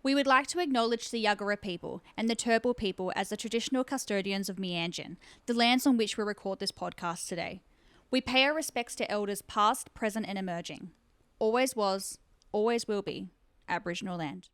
We would like to acknowledge the Yuggera people and the Turrbal people as the traditional custodians of Meanjin, the lands on which we record this podcast today. We pay our respects to elders past, present and emerging. Always was, always will be, Aboriginal land.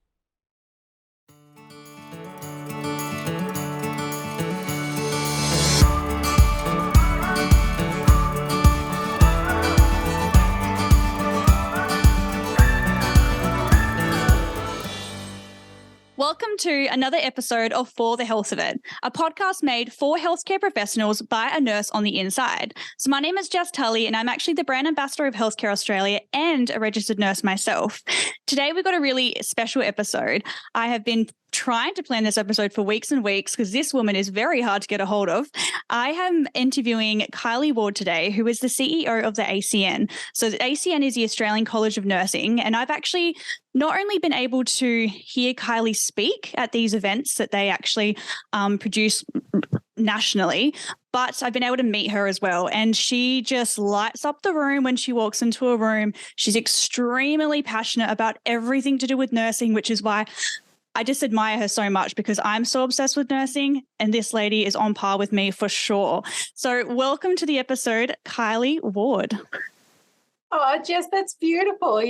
Welcome to another episode of For the Health of It, a podcast made for healthcare professionals by a nurse on the inside. So my name is Jess Tully and I'm actually the Brand Ambassador of Healthcare Australia and a registered nurse myself. Today we've got a really special episode. I have been trying to plan this episode for weeks and weeks because this woman is very hard to get a hold of. I am interviewing Kylie Ward today, who is the CEO of the ACN. So the ACN is the Australian College of Nursing, and I've actually not only been able to hear Kylie speak at these events that they actually produce nationally, but I've been able to meet her as well. And she just lights up the room when she walks into a room. She's extremely passionate about everything to do with nursing, which is why I just admire her so much because I'm so obsessed with nursing and this lady is on par with me for sure. So welcome to the episode, Kylie Ward. Oh, Jess, that's beautiful.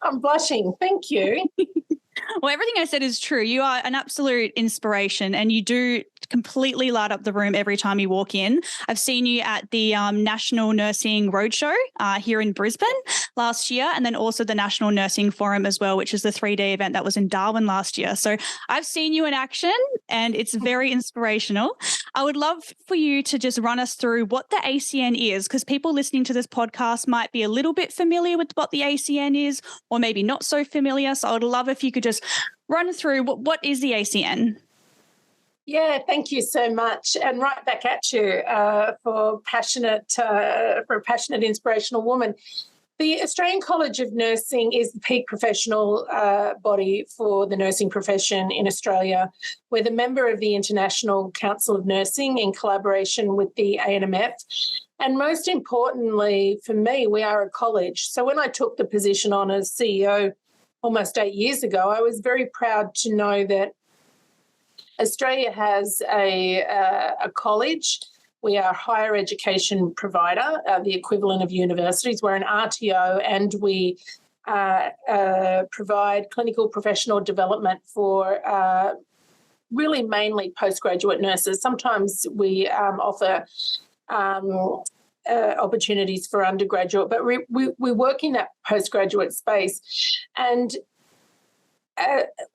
I'm blushing. Thank you. Well, everything I said is true. You are an absolute inspiration and you do completely light up the room every time you walk in. I've seen you at the National Nursing Roadshow here in Brisbane last year, and then also the National Nursing Forum as well, which is the 3-day event that was in Darwin last year. So I've seen you in action and it's very inspirational. I would love for you to just run us through what the ACN is, because people listening to this podcast might be a little bit familiar with what the ACN is or maybe not so familiar. So I would love if you could just run through what is the ACN? Yeah, thank you so much. And right back at you for a passionate, inspirational woman. The Australian College of Nursing is the peak professional body for the nursing profession in Australia. We're the member of the International Council of Nursing in collaboration with the ANMF. And most importantly for me, we are a college. So when I took the position on as CEO almost 8 years ago, I was very proud to know that Australia has a college. We are a higher education provider, the equivalent of universities. We're an RTO and we provide clinical professional development for really mainly postgraduate nurses. Sometimes we offer opportunities for undergraduate, but we work in that postgraduate space. And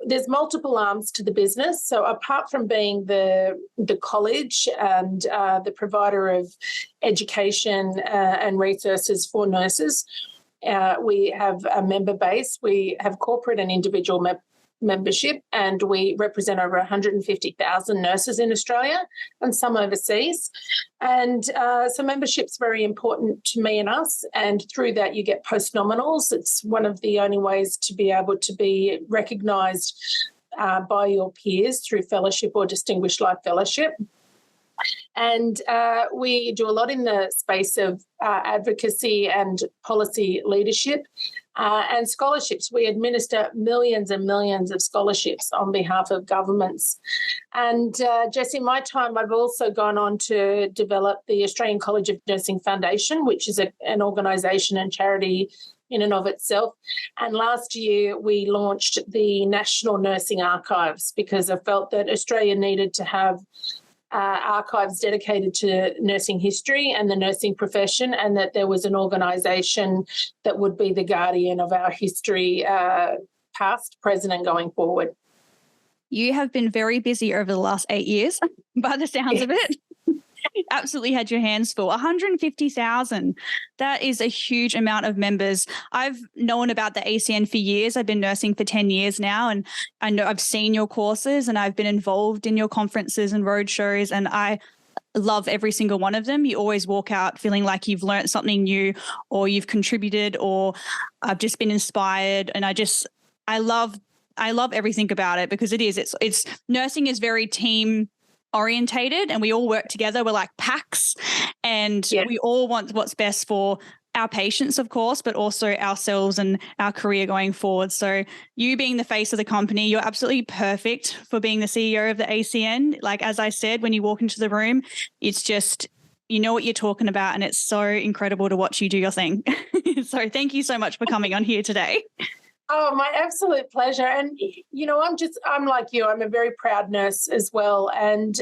there's multiple arms to the business. So apart from being the college and the provider of education and resources for nurses, we have a member base. We have corporate and individual membership, and we represent over 150,000 nurses in Australia and some overseas. And so membership's very important to me and us, and through that you get post-nominals. It's one of the only ways to be able to be recognised by your peers through fellowship or distinguished life fellowship. And we do a lot in the space of advocacy and policy leadership and scholarships. We administer millions and millions of scholarships on behalf of governments. And Jess, in my time, I've also gone on to develop the Australian College of Nursing Foundation, which is an organisation and charity in and of itself. And last year we launched the National Nursing Archives because I felt that Australia needed to have archives dedicated to nursing history and the nursing profession, and that there was an organisation that would be the guardian of our history, past, present and going forward. You have been very busy over the last 8 years by the sounds of it. Absolutely had your hands full. 150,000. That is a huge amount of members. I've known about the ACN for years. I've been nursing for 10 years now, and I know I've seen your courses and I've been involved in your conferences and roadshows, and I love every single one of them. You always walk out feeling like you've learned something new or you've contributed or I've just been inspired. And I love everything about it because it's nursing is very team orientated and we all work together. We're like packs and we all want what's best for our patients, of course, but also ourselves and our career going forward. So you being the face of the company, you're absolutely perfect for being the CEO of the ACN. Like, as I said, when you walk into the room, it's just, you know what you're talking about, and it's so incredible to watch you do your thing. So thank you so much for coming on here today. Oh, my absolute pleasure. And, I'm like you, I'm a very proud nurse as well. And,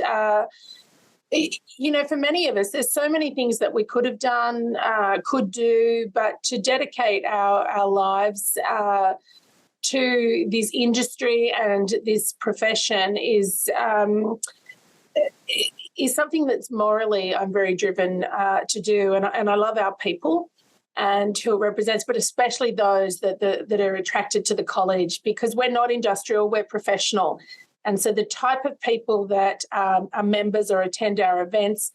for many of us, there's so many things that we could have done, could do, but to dedicate our lives to this industry and this profession is something that's morally I'm very driven to do. And I love our people and who it represents, but especially those that are attracted to the college, because we're not industrial, we're professional. And so the type of people that are members or attend our events,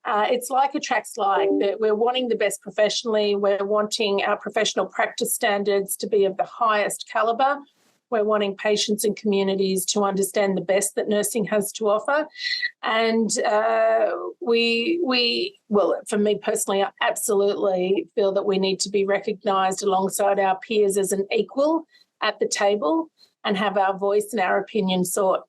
it's like attracts like. That we're wanting the best professionally. We're wanting our professional practice standards to be of the highest calibre. We're wanting patients and communities to understand the best that nursing has to offer. And for me personally, I absolutely feel that we need to be recognised alongside our peers as an equal at the table and have our voice and our opinion sought.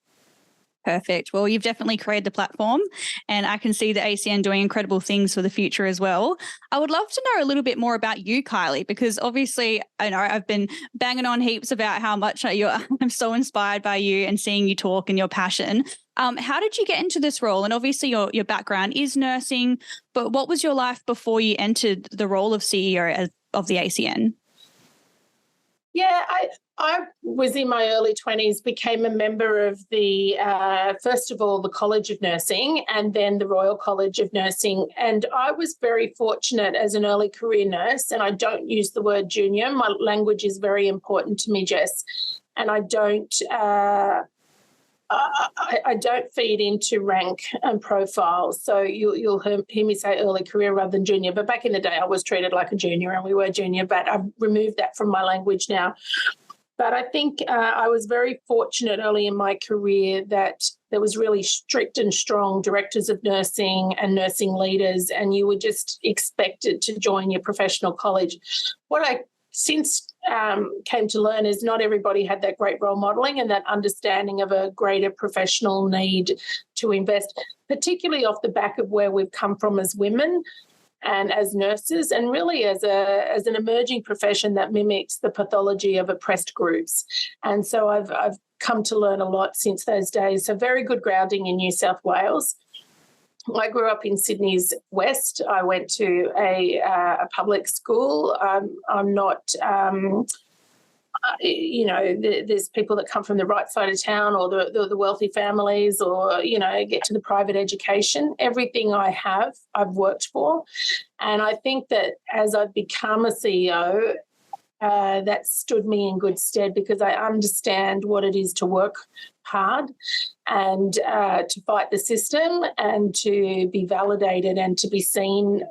Perfect. Well, you've definitely created the platform, and I can see the ACN doing incredible things for the future as well. I would love to know a little bit more about you, Kylie, because obviously I know I've been banging on heaps about how much I'm so inspired by you and seeing you talk and your passion. How did you get into this role? And obviously your background is nursing, but what was your life before you entered the role of CEO of the ACN? Yeah, I was in my early 20s, became a member of the, first of all, the College of Nursing and then the Royal College of Nursing. And I was very fortunate as an early career nurse, and I don't use the word junior. My language is very important to me, Jess, and I don't feed into rank and profile. So you'll hear me say early career rather than junior. But back in the day, I was treated like a junior, and we were junior, but I've removed that from my language now. But I think I was very fortunate early in my career that there was really strict and strong directors of nursing and nursing leaders, and you were just expected to join your professional college. What I since came to learn is not everybody had that great role modelling and that understanding of a greater professional need to invest, particularly off the back of where we've come from as women and as nurses, and really as an emerging profession that mimics the pathology of oppressed groups. And so I've come to learn a lot since those days. So very good grounding in New South Wales. I grew up in Sydney's west. I went to a public school. I'm not, there's people that come from the right side of town or the wealthy families or, get to the private education. Everything I have, I've worked for. And I think that as I've become a CEO, that stood me in good stead because I understand what it is to work hard and to fight the system and to be validated and to be seen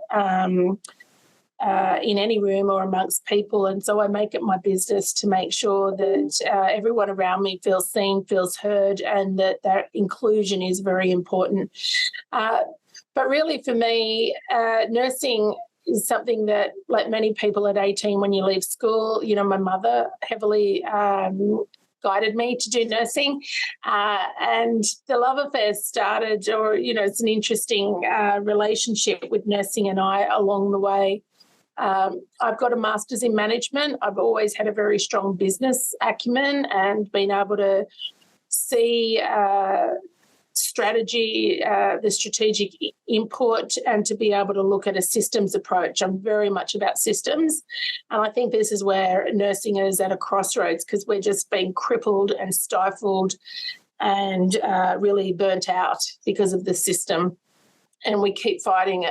in any room or amongst people. And so I make it my business to make sure that everyone around me feels seen, feels heard, and that inclusion is very important. But really for me, nursing is something that, like many people at 18 when you leave school, my mother heavily guided me to do nursing, and the love affair started, or, it's an interesting relationship with nursing and I along the way. I've got a master's in management. I've always had a very strong business acumen and been able to see strategy, the strategic input, and to be able to look at a systems approach. I'm very much about systems. And I think this is where nursing is at a crossroads because we're just being crippled and stifled and really burnt out because of the system. And we keep fighting,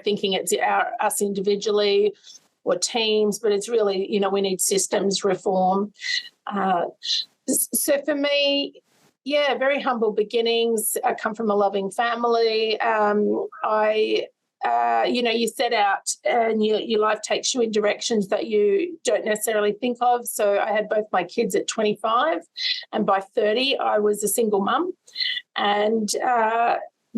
thinking it's us individually or teams, but it's really, we need systems reform. So for me, very humble beginnings. I come from a loving family. You set out and your life takes you in directions that you don't necessarily think of. So I had both my kids at 25, and by 30, I was a single mum. And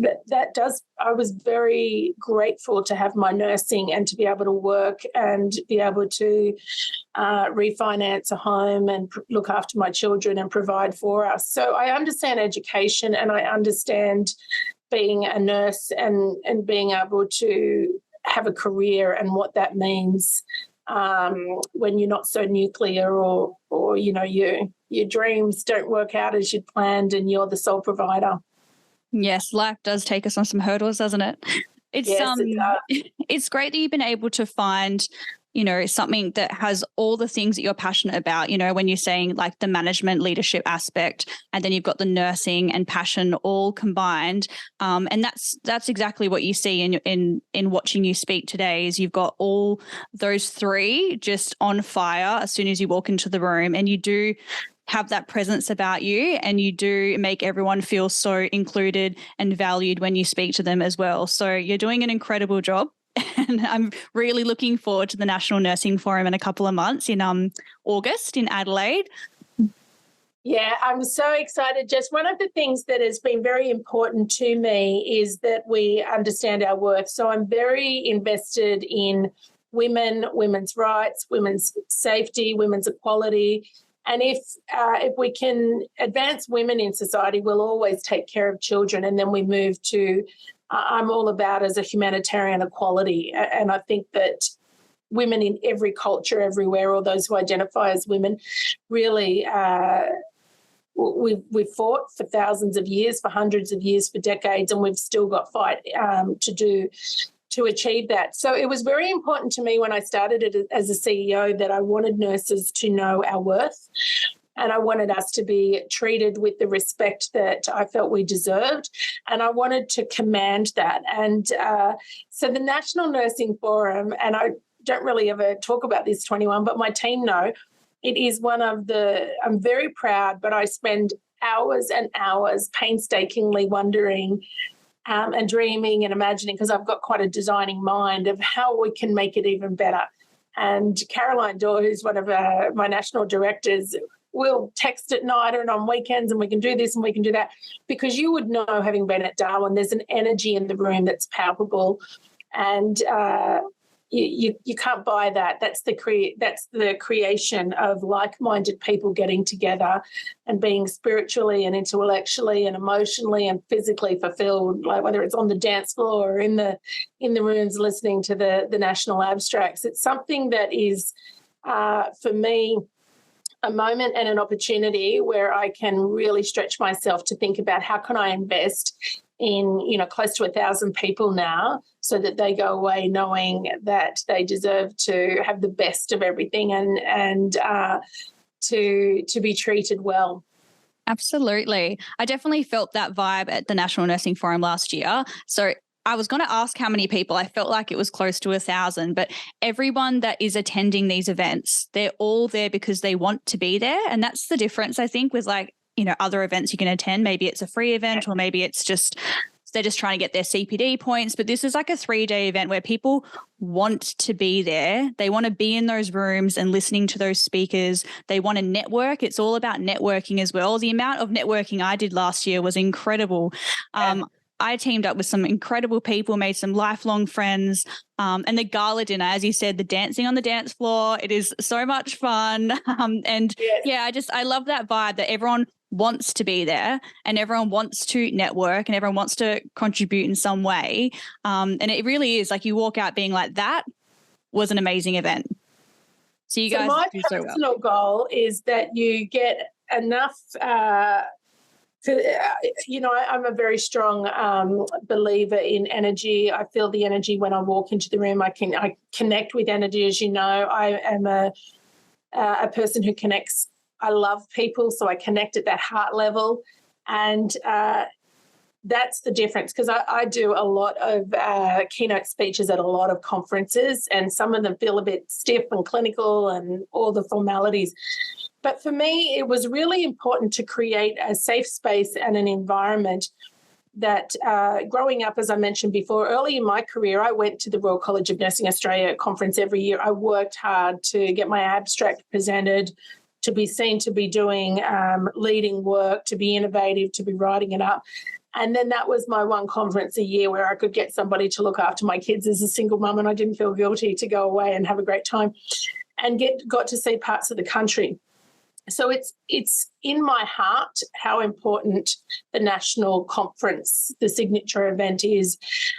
I was very grateful to have my nursing and to be able to work and be able to refinance a home and look after my children and provide for us. So I understand education, and I understand being a nurse and being able to have a career and what that means when you're not so nuclear, or your dreams don't work out as you'd planned and you're the sole provider. Yes, life does take us on some hurdles, doesn't it? It's it's great that you've been able to find, something that has all the things that you're passionate about, when you're saying like the management leadership aspect, and then you've got the nursing and passion all combined. And that's exactly what you see in watching you speak today, is you've got all those three just on fire as soon as you walk into the room, and you do have that presence about you, and you do make everyone feel so included and valued when you speak to them as well. So you're doing an incredible job. And I'm really looking forward to the National Nursing Forum in a couple of months in August in Adelaide. Yeah, I'm so excited. Just one of the things that has been very important to me is that we understand our worth. So I'm very invested in women's rights, women's safety, women's equality. And if we can advance women in society, we'll always take care of children. And then we move to, I'm all about as a humanitarian equality. And I think that women in every culture, everywhere, or those who identify as women, really we've fought for thousands of years, for hundreds of years, for decades, and we've still got fight to do to achieve that. So it was very important to me when I started it as a CEO that I wanted nurses to know our worth, and I wanted us to be treated with the respect that I felt we deserved, and I wanted to command that. And so the National Nursing Forum, and I don't really ever talk about this 21, but my team know, it is one of I'm very proud, but I spend hours and hours painstakingly wondering and dreaming and imagining, because I've got quite a designing mind, of how we can make it even better. And Caroline Dorr, who's one of my national directors, will text at night and on weekends, and we can do this and we can do that, because you would know, having been at Darwin, there's an energy in the room that's palpable, and you can't buy that. That's the creation of like-minded people getting together and being spiritually and intellectually and emotionally and physically fulfilled, like whether it's on the dance floor or in the rooms listening to the national abstracts. It's something that is, for me, a moment and an opportunity where I can really stretch myself to think about how can I invest in, close to 1,000 people now, so that they go away knowing that they deserve to have the best of everything and to be treated well. Absolutely. I definitely felt that vibe at the National Nursing Forum last year. So I was going to ask how many people. I felt like it was close to 1,000, but everyone that is attending these events, they're all there because they want to be there. And that's the difference, I think, with other events you can attend. Maybe it's a free event, or maybe it's just they're just trying to get their CPD points. But this is like a 3-day event where people want to be there. They want to be in those rooms and listening to those speakers. They want to network. It's all about networking as well. The amount of networking I did last year was incredible. I teamed up with some incredible people, made some lifelong friends, and the gala dinner, as you said, the dancing on the dance floor, it is so much fun. I love that vibe that everyone wants to be there and everyone wants to network and everyone wants to contribute in some way. And it really is like you walk out being like, that was an amazing event. So you guys my do so well. personal goal is that you get enough I'm a very strong believer in energy. I feel the energy when I walk into the room. I connect with energy, as you know. I am a person who connects. I love people, so I connect at that heart level, and that's the difference, because I do a lot of keynote speeches at a lot of conferences, and some of them feel a bit stiff and clinical and all the formalities. But for me, it was really important to create a safe space and an environment that growing up, as I mentioned before, early in my career, I went to the Royal College of Nursing Australia conference every year. I worked hard to get my abstract presented, to be seen to be doing leading work, to be innovative, to be writing it up. And then that was my one conference a year where I could get somebody to look after my kids as a single mum, and I didn't feel guilty to go away and have a great time and got to see parts of the country. So it's in my heart how important the national conference, the signature event is.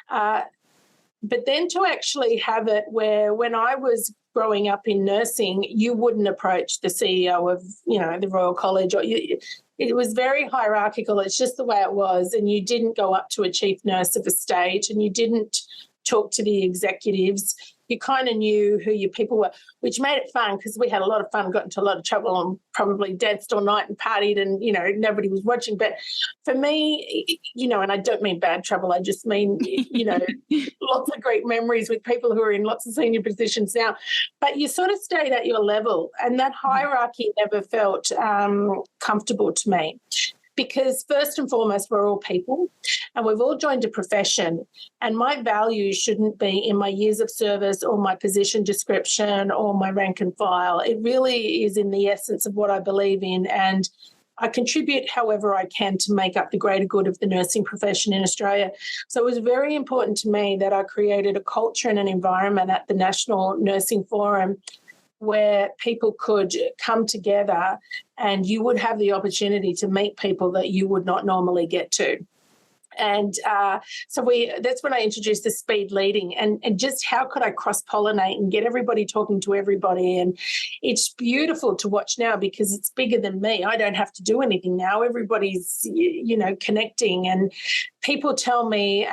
But then to actually have it where when I was growing up in nursing, you wouldn't approach the CEO of, the Royal College, or it was very hierarchical. It's just the way it was. And you didn't go up to a chief nurse of a state, and you didn't talk to the executives. You kind of knew who your people were, which made it fun because we had a lot of fun, got into a lot of trouble, and probably danced all night and partied, and, nobody was watching. But for me, and I don't mean bad trouble, I just mean, lots of great memories with people who are in lots of senior positions now. But you sort of stayed at your level, and that hierarchy never felt comfortable to me. Because first and foremost, we're all people and we've all joined a profession, and my value shouldn't be in my years of service or my position description or my rank and file. It really is in the essence of what I believe in, and I contribute however I can to make up the greater good of the nursing profession in Australia. So it was very important to me that I created a culture and an environment at the National Nursing Forum where people could come together and you would have the opportunity to meet people that you would not normally get to. And so that's when I introduced the speed leading and just how could I cross-pollinate and get everybody talking to everybody. And it's beautiful to watch now because it's bigger than me. I don't have to do anything now. Everybody's, connecting, and people tell me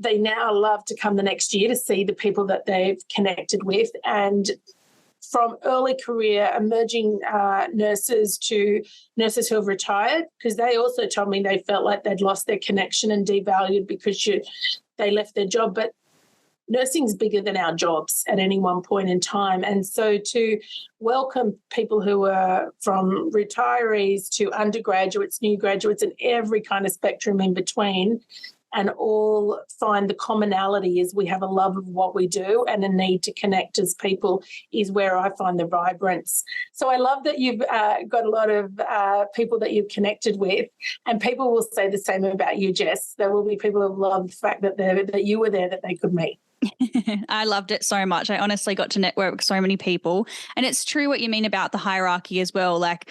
they now love to come the next year to see the people that they've connected with. And from early career emerging nurses to nurses who have retired, because they also told me they felt like they'd lost their connection and devalued because they left their job. But nursing's bigger than our jobs at any one point in time. And so to welcome people who are from retirees to undergraduates, new graduates, and every kind of spectrum in between, and all find the commonality is we have a love of what we do and a need to connect as people is where I find the vibrance. So I love that you've got a lot of people that you've connected with, and people will say the same about you, Jess. There will be people who love the fact that you were there, that they could meet. I loved it so much. I honestly got to network with so many people, and it's true what you mean about the hierarchy as well. Like,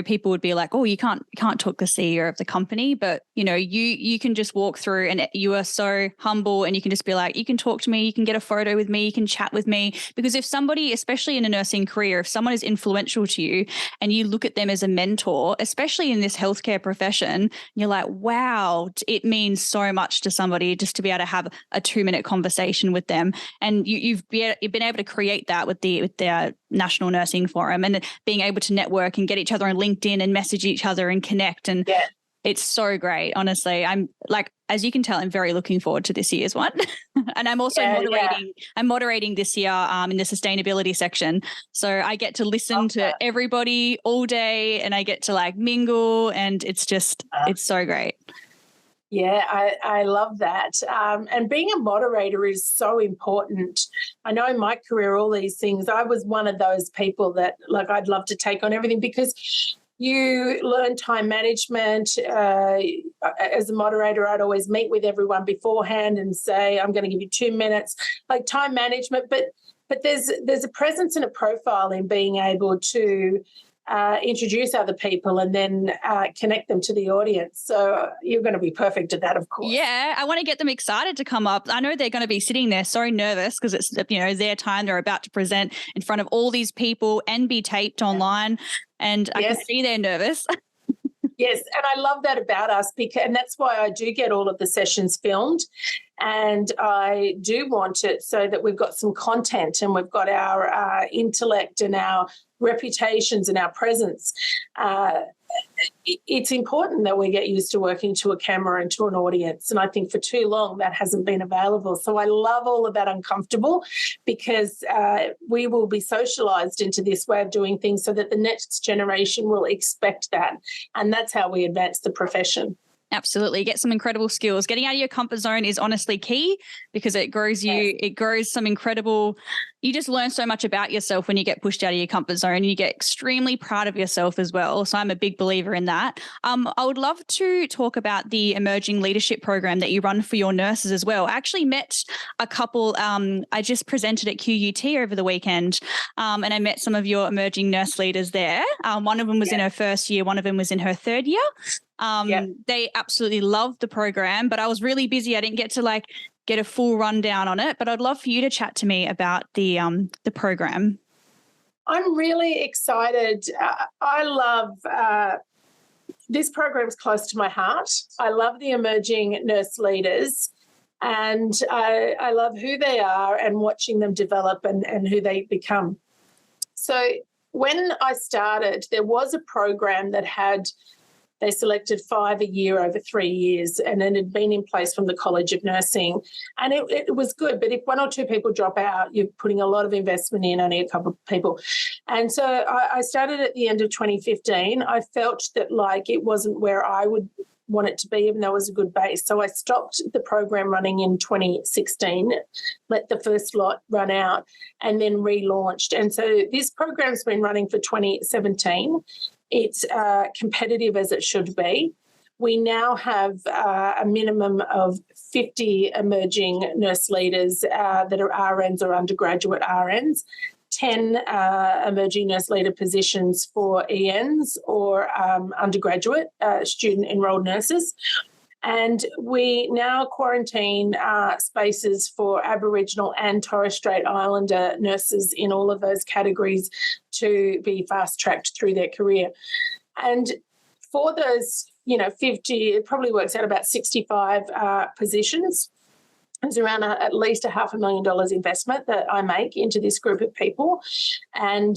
people would be like, "Oh, you can't talk to the CEO of the company," but you can just walk through, and you are so humble, and you can just be like, "You can talk to me, you can get a photo with me, you can chat with me." Because if somebody, especially in a nursing career, if someone is influential to you, and you look at them as a mentor, especially in this healthcare profession, you're like, "Wow, it means so much to somebody just to be able to have a 2-minute conversation with them." And you've been able to create that with the National Nursing Forum, and being able to network and get each other on LinkedIn and message each other and connect. And it's so great. Honestly, I'm like, as you can tell, I'm very looking forward to this year's one. And I'm also moderating. I'm moderating this year in the sustainability section. So I get to listen to everybody all day, and I get to mingle, and it's just it's so great. Yeah, I love that. And being a moderator is so important. I know in my career, all these things, I was one of those people that I'd love to take on everything because you learn time management. As a moderator, I'd always meet with everyone beforehand and say, I'm going to give you 2 minutes, like time management. But there's a presence and a profile in being able to introduce other people and then connect them to the audience. So you're going to be perfect at that, of course. Yeah, I want to get them excited to come up. I know they're going to be sitting there so nervous because it's their time. They're about to present in front of all these people and be taped online, and I can see they're nervous. Yes, and I love that about us and that's why I do get all of the sessions filmed, and I do want it so that we've got some content and we've got our intellect and our reputations and our presence. It's important that we get used to working to a camera and to an audience, and I think for too long that hasn't been available. So I love all of that uncomfortable because we will be socialised into this way of doing things so that the next generation will expect that, and that's how we advance the profession. Absolutely. Get some incredible skills. Getting out of your comfort zone is honestly key because it grows you. It grows some incredible, you just learn so much about yourself when you get pushed out of your comfort zone, and you get extremely proud of yourself as well. So I'm a big believer in that. I would love to talk about the emerging leadership program that you run for your nurses as well. I actually met a couple. I just presented at QUT over the weekend, and I met some of your emerging nurse leaders there. One of them was in her first year, one of them was in her third year. They absolutely loved the program, but I was really busy. I didn't get to get a full rundown on it, but I'd love for you to chat to me about the program. I'm really excited. I love this program's close to my heart. I love the emerging nurse leaders, and I love who they are and watching them develop and who they become. So when I started, there was a program that they selected 5 a year over 3 years, and it had been in place from the College of Nursing. And it was good, but if 1 or 2 people drop out, you're putting a lot of investment in only a couple of people. And so I started at the end of 2015. I felt that it wasn't where I would want it to be, even though it was a good base. So I stopped the program running in 2016, let the first lot run out, and then relaunched. And so this program's been running for 2017. It's competitive as it should be. We now have a minimum of 50 emerging nurse leaders that are RNs or undergraduate RNs, 10 emerging nurse leader positions for ENs or undergraduate student enrolled nurses. And we now quarantine spaces for Aboriginal and Torres Strait Islander nurses in all of those categories to be fast-tracked through their career. And for those, 50, it probably works out about 65 positions. There's around at least $500,000 investment that I make into this group of people. And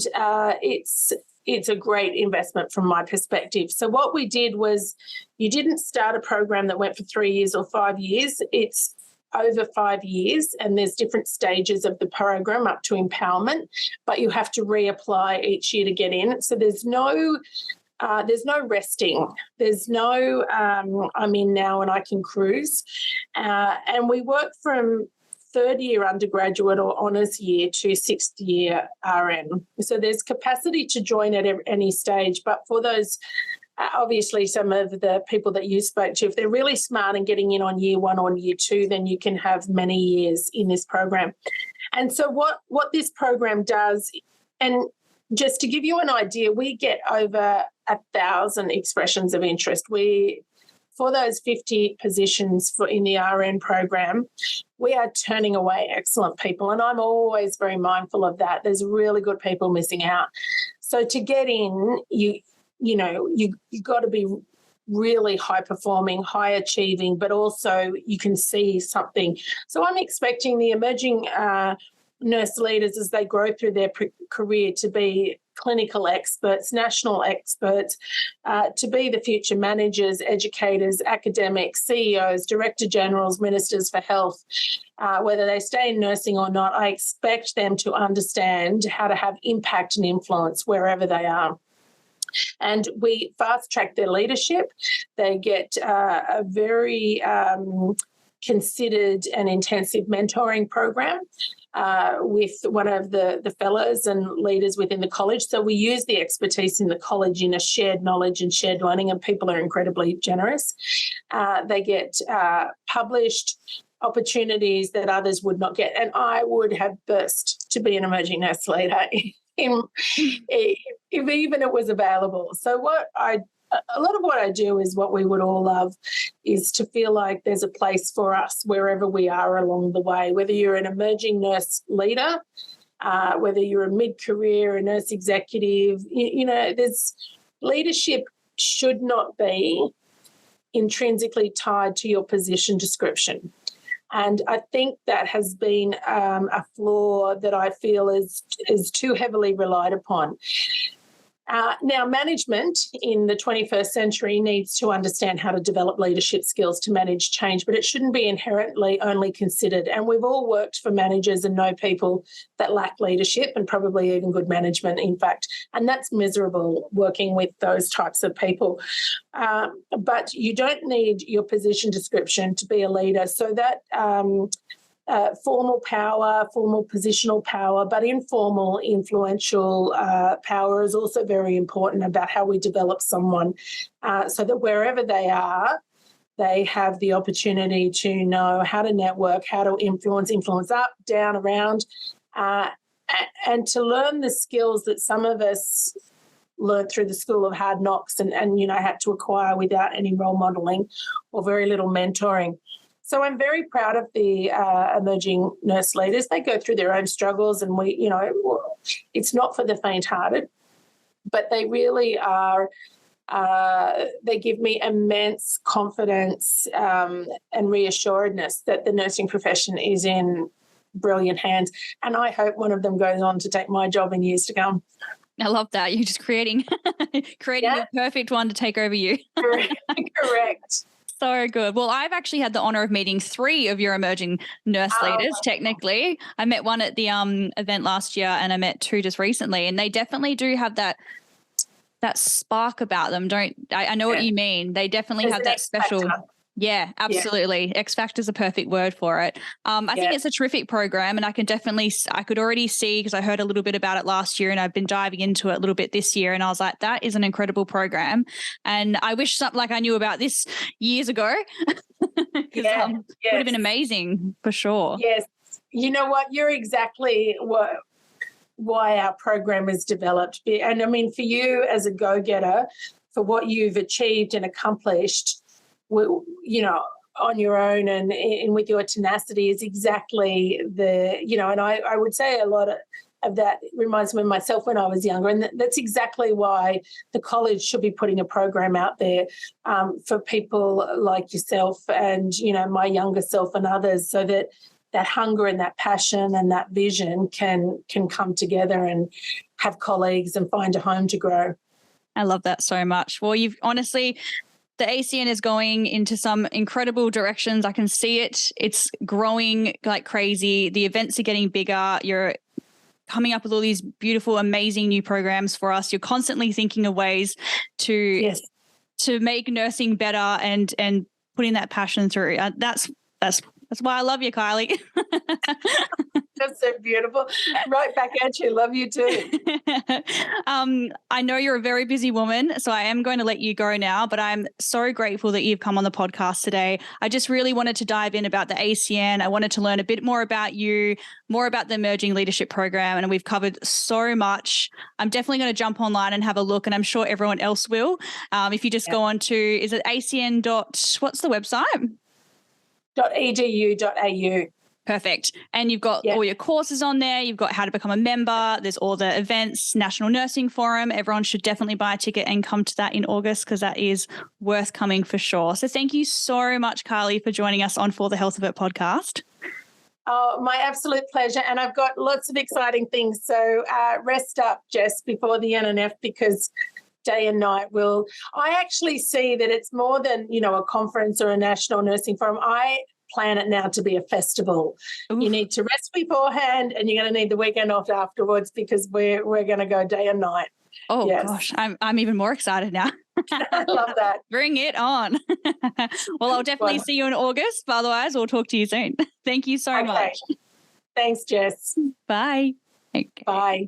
it's a great investment from my perspective. So what we did was, you didn't start a program that went for 3 years or 5 years. It's over 5 years, and there's different stages of the program up to empowerment, but you have to reapply each year to get in. So there's no resting. There's no I'm in now and I can cruise. And we work from third year undergraduate or honours year to 6th year RN. So there's capacity to join at any stage, but for those, obviously some of the people that you spoke to, if they're really smart and getting in on year 1 or year 2, then you can have many years in this program. And so what this program does, and just to give you an idea, we get over 1,000 expressions of interest. For those 50 positions in the RN program, we are turning away excellent people, and I'm always very mindful of that. There's really good people missing out. So to get in, you got to be really high performing, high achieving, but also you can see something. So I'm expecting the emerging nurse leaders, as they grow through their career, to be clinical experts, national experts, to be the future managers, educators, academics, CEOs, director generals, ministers for health. Whether they stay in nursing or not, I expect them to understand how to have impact and influence wherever they are. And we fast-track their leadership. They get a very considered and intensive mentoring program with one of the fellows and leaders within the college. So we use the expertise in the college in a shared knowledge and shared learning, and people are incredibly generous. They get published opportunities that others would not get. And I would have burst to be an emerging nurse leader if even it was available. So a lot of what I do is what we would all love, is to feel like there's a place for us wherever we are along the way, whether you're an emerging nurse leader, whether you're a mid-career, a nurse executive. There's leadership should not be intrinsically tied to your position description. And I think that has been a flaw that I feel is too heavily relied upon. Now, management in the 21st century needs to understand how to develop leadership skills to manage change, but it shouldn't be inherently only considered. And we've all worked for managers and know people that lack leadership and probably even good management, in fact. And that's miserable, working with those types of people. But you don't need your position description to be a leader. So that formal power, formal positional power, but informal, influential power is also very important about how we develop someone so that wherever they are, they have the opportunity to know how to network, how to influence up, down, around, and to learn the skills that some of us learned through the school of hard knocks and had to acquire without any role modelling or very little mentoring. So I'm very proud of the emerging nurse leaders. They go through their own struggles, and it's not for the faint-hearted, but they really are. They give me immense confidence and reassuredness that the nursing profession is in brilliant hands. And I hope one of them goes on to take my job in years to come. I love that. You're just creating the perfect one to take over you. Correct. So good. Well, I've actually had the honor of meeting 3 of your emerging nurse leaders, technically. I met one at the event last year and I met 2 just recently, and they definitely do have that spark about them. I know what you mean. They definitely have that special factor. Yeah, absolutely. Yeah. X Factor is a perfect word for it. I think it's a terrific program, and I could already see, because I heard a little bit about it last year and I've been diving into it a little bit this year, and I was like, that is an incredible program. And I wish something like I knew about this years ago. It would have been amazing for sure. Yes. You know what? You're exactly why our program is developed. And I mean, for you as a go-getter, for what you've achieved and accomplished, on your own and with your tenacity is exactly and I would say a lot of that reminds me of myself when I was younger, and that's exactly why the college should be putting a program out there for people like yourself and, my younger self and others, so that hunger and that passion and that vision can come together and have colleagues and find a home to grow. I love that so much. Well, you've honestly... The ACN is going into some incredible directions. I can see it. It's growing like crazy. The events are getting bigger. You're coming up with all these beautiful, amazing new programs for us. You're constantly thinking of ways to make nursing better and putting that passion through. That's why I love you, Kylie. That's so beautiful. Right back at you. Love you too. I know you're a very busy woman, so I am going to let you go now, but I'm so grateful that you've come on the podcast today. I just really wanted to dive in about the ACN. I wanted to learn a bit more about you, more about the Emerging Leadership Program, and we've covered so much. I'm definitely going to jump online and have a look, and I'm sure everyone else will. If you just go on to, is it ACN. What's the website? .edu.au. Perfect. And you've got all your courses on there. You've got how to become a member. There's all the events, National Nursing Forum. Everyone should definitely buy a ticket and come to that in August, because that is worth coming for sure. So thank you so much, Kylie, for joining us on For the Health of It podcast. Oh, my absolute pleasure. And I've got lots of exciting things. So rest up, Jess, before the NNF, because day and night I actually see that it's more than, a conference or a National Nursing Forum. I plan it now to be a festival. Oof. You need to rest beforehand, and you're going to need the weekend off afterwards, because we're going to go day and night. Oh gosh, I'm even more excited now. I love that. Bring it on. Well, I'll definitely see you in August, but otherwise we'll talk to you soon. Thank you so much. Thanks, Jess. Bye. Okay. Bye.